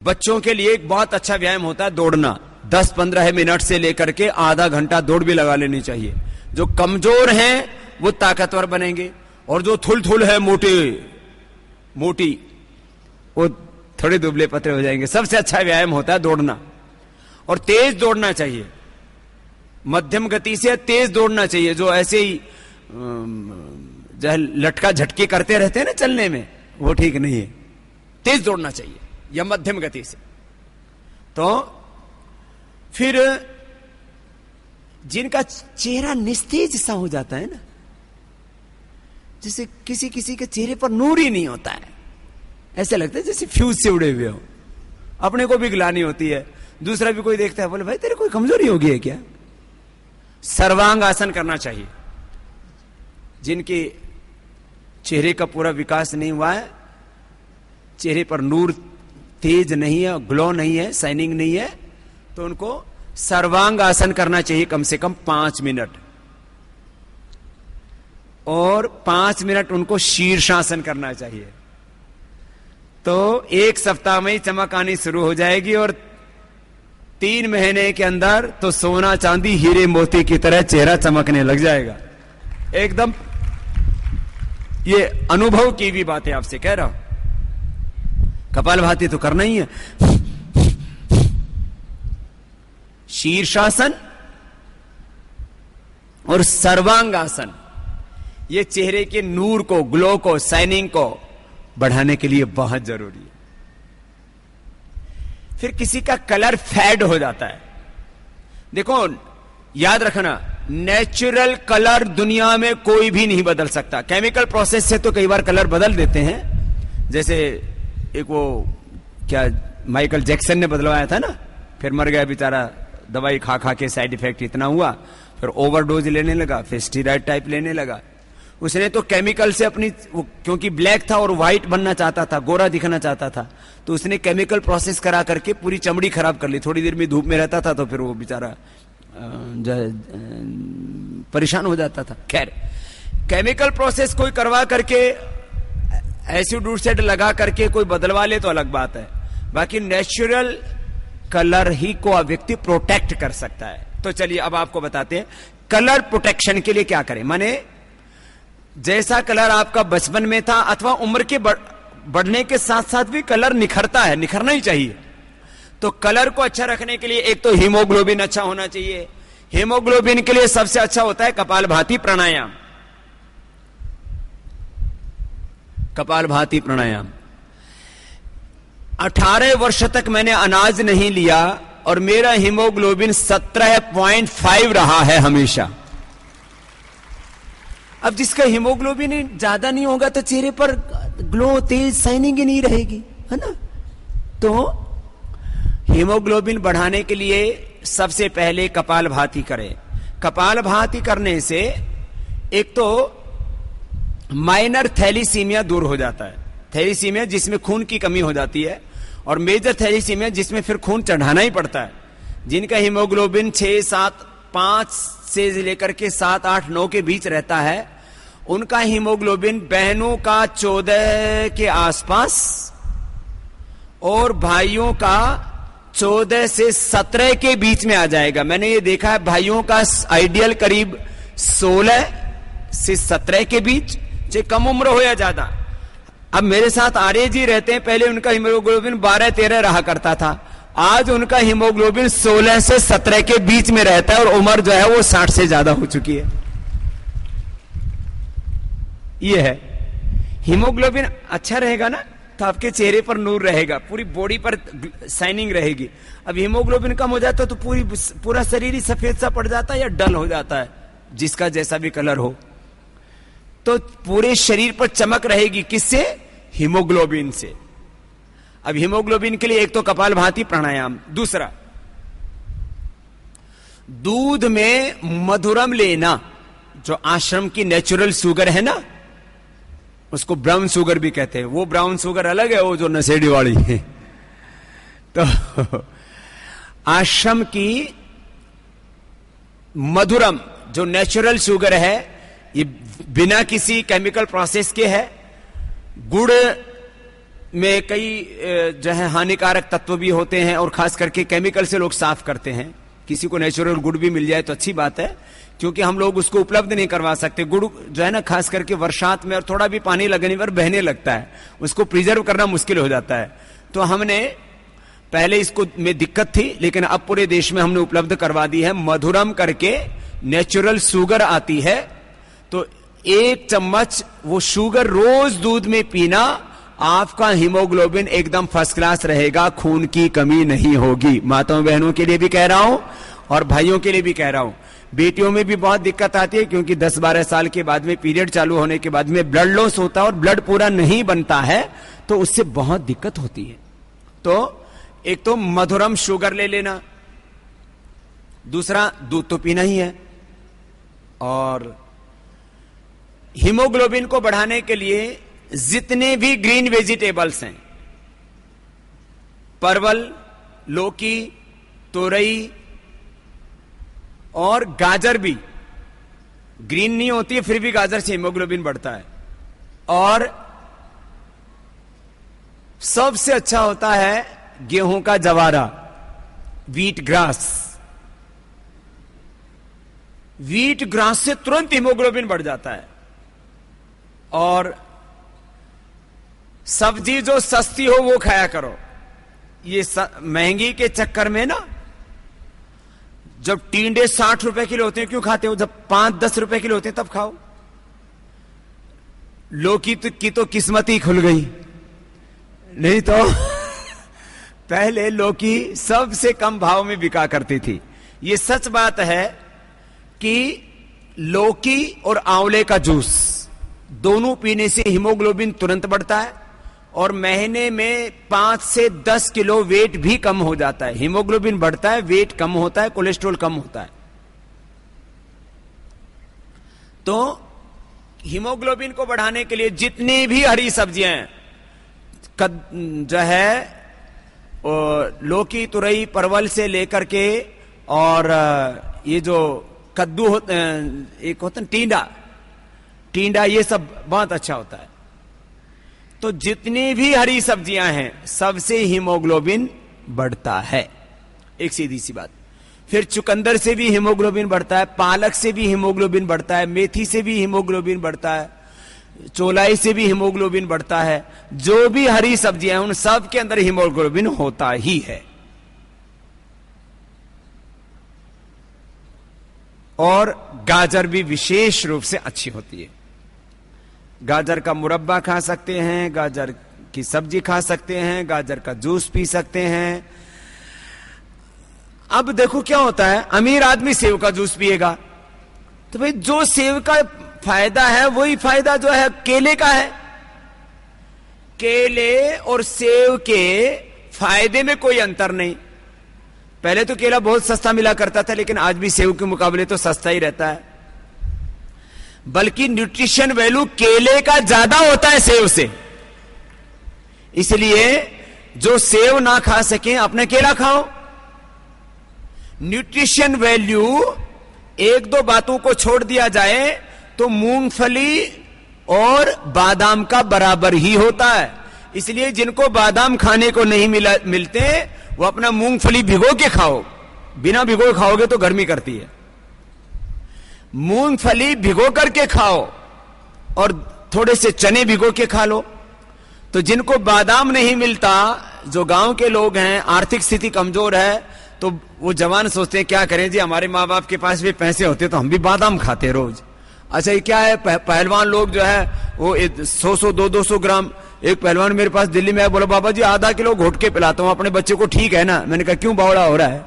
बच्चों के लिए एक बहुत अच्छा व्यायाम होता है दौड़ना। 10-15 मिनट से लेकर के आधा घंटा दौड़ भी लगा लेनी चाहिए। जो कमजोर हैं वो ताकतवर बनेंगे, और जो थुल है मोटी वो थोड़े दुबले पतले हो जाएंगे। सबसे अच्छा व्यायाम होता है दौड़ना, और तेज दौड़ना चाहिए। मध्यम गति से तेज दौड़ना चाहिए। जो ऐसे ही जो लटका झटके करते रहते हैं ना चलने में, वो ठीक नहीं है। तेज दौड़ना चाहिए या मध्यम गति से। तो फिर जिनका चेहरा निस्तेज सा हो जाता है ना, जैसे किसी किसी के चेहरे पर नूर ही नहीं होता है, ऐसे लगता है जैसे फ्यूज से उड़े हुए हो। अपने को भी गिलानी होती है, दूसरा भी कोई देखता है, बोले भाई तेरे कोई कमजोरी होगी है क्या? सर्वांग आसन करना चाहिए। जिनके चेहरे का पूरा विकास नहीं हुआ है, चेहरे पर नूर तेज नहीं है, ग्लो नहीं है, शाइनिंग नहीं है, तो उनको सर्वांग आसन करना चाहिए कम से कम 5 मिनट। और 5 मिनट उनको शीर्षासन करना चाहिए। तो 1 सप्ताह में ही चमक आनी शुरू हो जाएगी, और 3 महीने के अंदर तो सोना चांदी हीरे मोती की तरह चेहरा चमकने लग जाएगा एकदम। ये अनुभव की भी बातें आपसे कह रहा हूं। कपालभाति तो करना ही है। शीर्षासन और सर्वांगासन, ये चेहरे के नूर को, ग्लो को, शाइनिंग को बढ़ाने के लिए बहुत जरूरी है। फिर किसी का कलर फेड हो जाता है। देखो याद रखना, नेचुरल कलर दुनिया में कोई भी नहीं बदल सकता। केमिकल प्रोसेस से तो कई बार कलर बदल देते हैं। जैसे एक वो क्या माइकल जैक्सन ने बदलवाया था ना, फिर मर गया बेचारा, दवाई खा खा के साइड इफेक्ट इतना हुआ, फिर ओवरडोज लेने लगा, फिर स्टीरॉयड टाइप लेने लगा। उसने तो केमिकल से अपनी, क्योंकि ब्लैक था और व्हाइट बनना चाहता था, गोरा दिखना चाहता था, तो उसने केमिकल प्रोसेस करा करके पूरी चमड़ी खराब कर ली। थोड़ी देर में धूप में रहता था तो फिर वो बेचारा परेशान हो जाता था। खैर, केमिकल प्रोसेस कोई करवा करके, एसिड उसिड लगा करके कोई बदलवा ले तो अलग बात है, बाकी नेचुरल कलर ही को व्यक्ति प्रोटेक्ट कर सकता है। तो चलिए अब आपको बताते हैं कलर प्रोटेक्शन के लिए क्या करें। माने जैसा कलर आपका बचपन में था अथवा उम्र के बढ़ने के साथ साथ भी कलर निखरता है, निखरना ही चाहिए। तो कलर को अच्छा रखने के लिए एक तो हीमोग्लोबिन अच्छा होना चाहिए। हीमोग्लोबिन के लिए सबसे अच्छा होता है कपालभाति प्राणायाम। कपालभाति प्राणायाम 18 वर्ष तक मैंने अनाज नहीं लिया और मेरा हीमोग्लोबिन 17.5 रहा है हमेशा। अब जिसका हीमोग्लोबिन ज्यादा नहीं होगा तो चेहरे पर ग्लो, तेज, शाइनिंग ही नहीं रहेगी, है ना। तो हीमोग्लोबिन बढ़ाने के लिए सबसे पहले कपालभाति करें। कपालभाति करने से एक तो माइनर थैलीसीमिया दूर हो जाता है। थैलीसीमिया जिसमें खून की कमी हो जाती है, और मेजर थैलीसीमिया जिसमें फिर खून चढ़ाना ही पड़ता है। जिनका हीमोग्लोबिन 6, 7, 5 से लेकर के 7, 8, 9 के बीच रहता है, उनका हीमोग्लोबिन बहनों का 14 के आसपास और भाइयों का 14 से 17 के बीच में आ जाएगा। मैंने ये देखा है, भाइयों का आइडियल करीब 16 से 17 के बीच, चाहे कम उम्र हो या ज्यादा। अब मेरे साथ आर्य जी रहते हैं, पहले उनका हीमोग्लोबिन 12-13 रहा करता था, आज उनका हीमोग्लोबिन 16 से 17 के बीच में रहता है, और उम्र जो है वो 60 से ज्यादा हो चुकी है। ये है, हीमोग्लोबिन अच्छा रहेगा ना तो आपके चेहरे पर नूर रहेगा, पूरी बॉडी पर शाइनिंग रहेगी। अब हीमोग्लोबिन कम हो जाता है तो पूरा शरीर ही सफेद सा पड़ जाता है या डल हो जाता है, जिसका जैसा भी कलर हो। तो पूरे शरीर पर चमक रहेगी, किससे? हीमोग्लोबिन से। अब हीमोग्लोबिन के लिए एक तो कपालभाति प्राणायाम, दूसरा दूध में मधुरम लेना। जो आश्रम की नेचुरल शुगर है ना, उसको ब्राउन शुगर भी कहते हैं। वो ब्राउन शुगर अलग है, वो जो नशेड़ी वाली है। तो आश्रम की मधुरम जो नेचुरल शुगर है, ये बिना किसी केमिकल प्रोसेस के है। गुड़ में कई जो है हानिकारक तत्व भी होते हैं, और खास करके केमिकल से लोग साफ करते हैं। किसी को नेचुरल गुड़ भी मिल जाए तो अच्छी बात है, क्योंकि हम लोग उसको उपलब्ध नहीं करवा सकते। गुड़ जो है ना, खास करके बरसात में और थोड़ा भी पानी लगने पर बहने लगता है, उसको प्रिजर्व करना मुश्किल हो जाता है। तो हमने पहले इसको में दिक्कत थी, लेकिन अब पूरे देश में हमने उपलब्ध करवा दी है। मधुरम करके नेचुरल शुगर आती है, तो 1 चम्मच वो शुगर रोज दूध में पीना, आपका हीमोग्लोबिन एकदम फर्स्ट क्लास रहेगा, खून की कमी नहीं होगी। माताओं बहनों के लिए भी कह रहा हूं और भाइयों के लिए भी कह रहा हूं। बेटियों में भी बहुत दिक्कत आती है, क्योंकि 10-12 साल के बाद में, पीरियड चालू होने के बाद में ब्लड लॉस होता है और ब्लड पूरा नहीं बनता है, तो उससे बहुत दिक्कत होती है। तो एक तो मधुरम शुगर ले लेना, दूसरा दूध तो पीना ही है, और हीमोग्लोबिन को बढ़ाने के लिए जितने भी ग्रीन वेजिटेबल्स हैं, परवल, लौकी, तोरई और गाजर भी, ग्रीन नहीं होती है फिर भी गाजर से हीमोग्लोबिन बढ़ता है। और सबसे अच्छा होता है गेहूं का जवारा, व्हीट ग्रास। व्हीट ग्रास से तुरंत हीमोग्लोबिन बढ़ जाता है। और सब्जी जो सस्ती हो वो खाया करो। ये महंगी के चक्कर में ना, जब टींडे 60 रुपए किलो होते हैं क्यों खाते हो? जब 5-10 रुपए किलो होते हैं तब खाओ। लौकी की तो किस्मत ही खुल गई, नहीं तो पहले लौकी सबसे कम भाव में बिका करती थी। ये सच बात है कि लौकी और आंवले का जूस दोनों पीने से हीमोग्लोबिन तुरंत बढ़ता है, और महीने में 5 से 10 किलो वेट भी कम हो जाता है। हीमोग्लोबिन बढ़ता है, वेट कम होता है, कोलेस्ट्रॉल कम होता है। तो हीमोग्लोबिन को बढ़ाने के लिए जितनी भी हरी सब्जियां हैं, जो है लौकी, तुरई, परवल से लेकर के, और ये जो कद्दू एक होता है टींडा, ये सब बहुत अच्छा होता है। तो जितनी भी हरी सब्जियां हैं सबसे हीमोग्लोबिन बढ़ता है, एक सीधी सी बात। फिर चुकंदर से भी हीमोग्लोबिन बढ़ता है, पालक से भी हीमोग्लोबिन बढ़ता है, मेथी से भी हीमोग्लोबिन बढ़ता है, चौलाई से भी हीमोग्लोबिन बढ़ता है। जो भी हरी सब्जियां हैं उन सब के अंदर हीमोग्लोबिन होता ही है। और गाजर भी विशेष रूप से अच्छी होती है। गाजर का मुरब्बा खा सकते हैं, गाजर की सब्जी खा सकते हैं, गाजर का जूस पी सकते हैं। अब देखो क्या होता है, अमीर आदमी सेव का जूस पिएगा, तो भाई जो सेव का फायदा है वही फायदा जो है केले का है। केले और सेव के फायदे में कोई अंतर नहीं। पहले तो केला बहुत सस्ता मिला करता था, लेकिन आज भी सेव के मुकाबले तो सस्ता ही रहता है। बल्कि न्यूट्रिशन वैल्यू केले का ज्यादा होता है सेव से। इसलिए जो सेव ना खा सके अपने केला खाओ। न्यूट्रिशन वैल्यू 1-2 बातों को छोड़ दिया जाए तो मूंगफली और बादाम का बराबर ही होता है। इसलिए जिनको बादाम खाने को नहीं मिलते वो अपना मूंगफली भिगो के खाओ। बिना भिगो खाओगे तो गर्मी करती है। मूंगफली भिगो करके खाओ और थोड़े से चने भिगो के खा लो। तो जिनको बादाम नहीं मिलता, जो गांव के लोग हैं, आर्थिक स्थिति कमजोर है, तो वो जवान सोचते हैं क्या करें जी, हमारे माँ बाप के पास भी पैसे होते तो हम भी बादाम खाते रोज। अच्छा ये क्या है, पहलवान लोग जो है वो 100-100 200-200 ग्राम। एक पहलवान मेरे पास दिल्ली में बोला, बाबा जी आधा किलो घोट के पिलाता हूं अपने बच्चे को, ठीक है ना? मैंने कहा क्यों बावड़ा हो रहा है?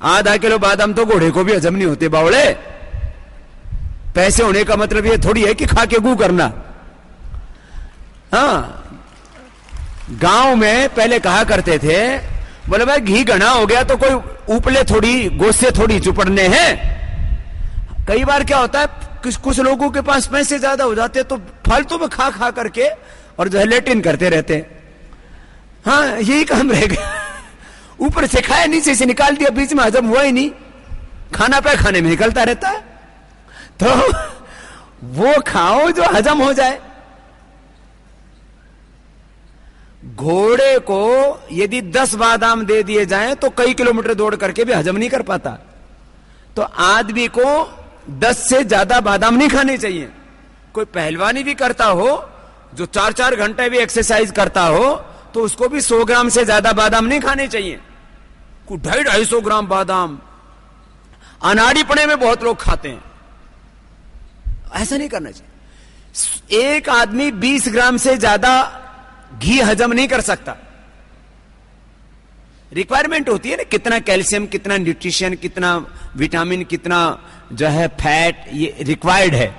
आधा किलो बादाम तो घोड़े को भी हजम नहीं होते बावड़े। पैसे होने का मतलब ये थोड़ी है कि खा के गू करना। हाँ, गांव में पहले कहा करते थे, बोले भाई घी घना हो गया तो कोई उपले थोड़ी, गोसे थोड़ी चुपड़ने हैं। कई बार क्या होता है, कुछ लोगों के पास पैसे ज्यादा हो जाते तो फालतू में खा खा करके और जो है लेटिन करते रहते। हाँ, यही काम रह गया। ऊपर से खाया, नीचे से निकाल दिया, बीच में हजम हुआ ही नहीं, खाना पे खाने में निकलता रहता है। तो वो खाओ जो हजम हो जाए। घोड़े को यदि 10 बादाम दे दिए जाएं तो कई किलोमीटर दौड़ करके भी हजम नहीं कर पाता। तो आदमी को 10 से ज्यादा बादाम नहीं खाने चाहिए। कोई पहलवानी भी करता हो, जो 4-4 घंटे भी एक्सरसाइज करता हो, तो उसको भी 100 ग्राम से ज्यादा बादाम नहीं खाने चाहिए। कोई 250-250 ग्राम बादाम अनाड़ीपने में बहुत लोग खाते हैं, ऐसा नहीं करना चाहिए। एक आदमी 20 ग्राम से ज्यादा घी हजम नहीं कर सकता। रिक्वायरमेंट होती है ना, कितना कैल्शियम, कितना न्यूट्रिशन, कितना विटामिन, कितना जो है फैट, ये रिक्वायर्ड है।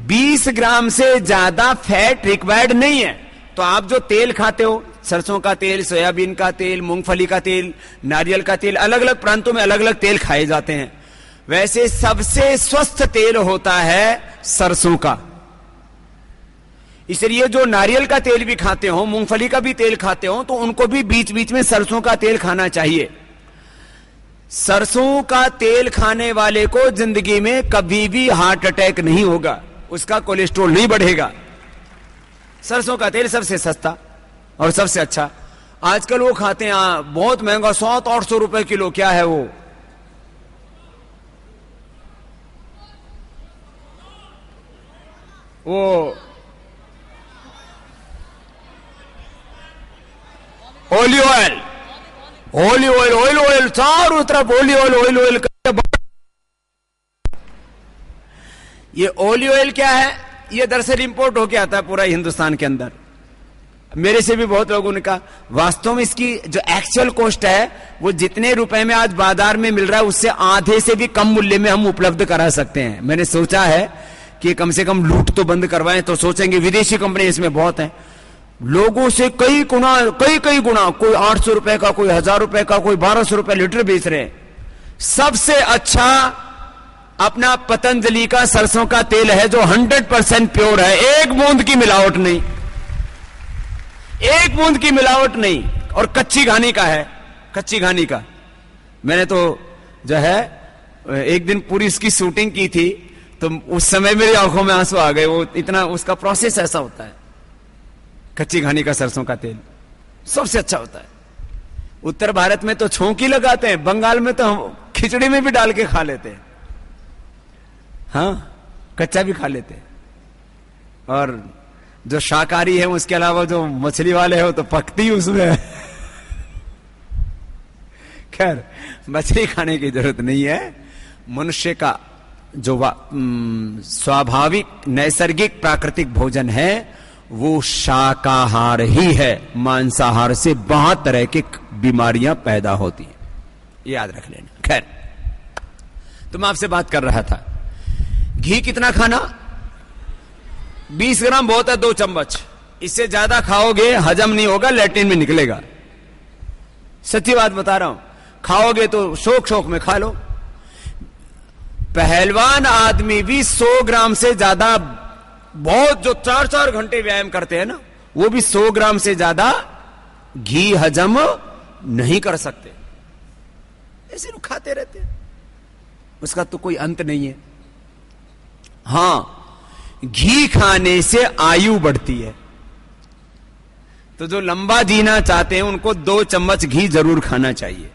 20 ग्राम से ज्यादा फैट रिक्वायर्ड नहीं है। तो आप जो तेल खाते हो, सरसों का तेल, सोयाबीन का तेल, मूंगफली का तेल, नारियल का तेल, अलग अलग प्रांतों में अलग अलग तेल खाए जाते हैं। वैसे सबसे स्वस्थ तेल होता है सरसों का। इसलिए जो नारियल का तेल भी खाते हो, मूंगफली का भी तेल खाते हो, तो उनको भी बीच बीच में सरसों का तेल खाना चाहिए। सरसों का तेल खाने वाले को जिंदगी में कभी भी हार्ट अटैक नहीं होगा, उसका कोलेस्ट्रॉल नहीं बढ़ेगा। सरसों का तेल सबसे सस्ता और सबसे अच्छा। आजकल वो खाते हैं बहुत महंगा, 100-800 रुपए किलो। क्या है वो? Olive oil, olive oil, oil oil, चारों तरफ ऑलिव ऑयल, ऑयल ऑयल। ये ऑलिव ऑयल क्या है? ये दरअसल इंपोर्ट होके आता है पूरा हिंदुस्तान के अंदर। मेरे से भी बहुत लोगों ने कहा, वास्तव में इसकी जो एक्चुअल कॉस्ट है वो जितने रुपए में आज बाजार में मिल रहा है उससे आधे से भी कम मूल्य में हम उपलब्ध करा सकते हैं। मैंने सोचा है कि कम से कम लूट तो बंद करवाएं, तो सोचेंगे विदेशी कंपनी इसमें बहुत है। लोगों से कई गुना, कोई 800 रुपए का, कोई 1000 रुपए का, कोई 1200 रुपए लीटर बेच रहे हैं। सबसे अच्छा अपना पतंजलि का सरसों का तेल है, जो 100% प्योर है, एक बूंद की मिलावट नहीं, एक बूंद की मिलावट नहीं, और कच्ची घानी का है, कच्ची घानी का। मैंने तो जो है एक दिन पूरी इसकी शूटिंग की थी, तो उस समय मेरी आंखों में आंसू आ गए। वो इतना, उसका प्रोसेस ऐसा होता है। कच्ची घानी का सरसों का तेल सबसे अच्छा होता है। उत्तर भारत में तो छौंकी लगाते हैं, बंगाल में तो हम खिचड़ी में भी डाल के खा लेते हैं। हाँ, कच्चा भी खा लेते हैं। और जो शाकाहारी है उसके अलावा जो मछली वाले हो तो पकती उसमें। खैर, मछली खाने की जरूरत नहीं है। मनुष्य का जो स्वाभाविक नैसर्गिक प्राकृतिक भोजन है वो शाकाहार ही है। मांसाहार से बहुत तरह की बीमारियां पैदा होती हैं, याद रख लेना। खैर, तो मैं आपसे बात कर रहा था, घी कितना खाना? 20 ग्राम बहुत है, 2 चम्मच। इससे ज्यादा खाओगे हजम नहीं होगा, लैट्रिन में निकलेगा। सच्ची बात बता रहा हूं। खाओगे तो शौक शौक में खा लो। पहलवान आदमी भी 100 ग्राम से ज्यादा, बहुत जो 4-4 घंटे व्यायाम करते हैं ना, वो भी 100 ग्राम से ज्यादा घी हजम नहीं कर सकते। ऐसे लोग खाते रहते हैं, उसका तो कोई अंत नहीं है। हां, घी खाने से आयु बढ़ती है। तो जो लंबा जीना चाहते हैं उनको 2 चम्मच घी जरूर खाना चाहिए।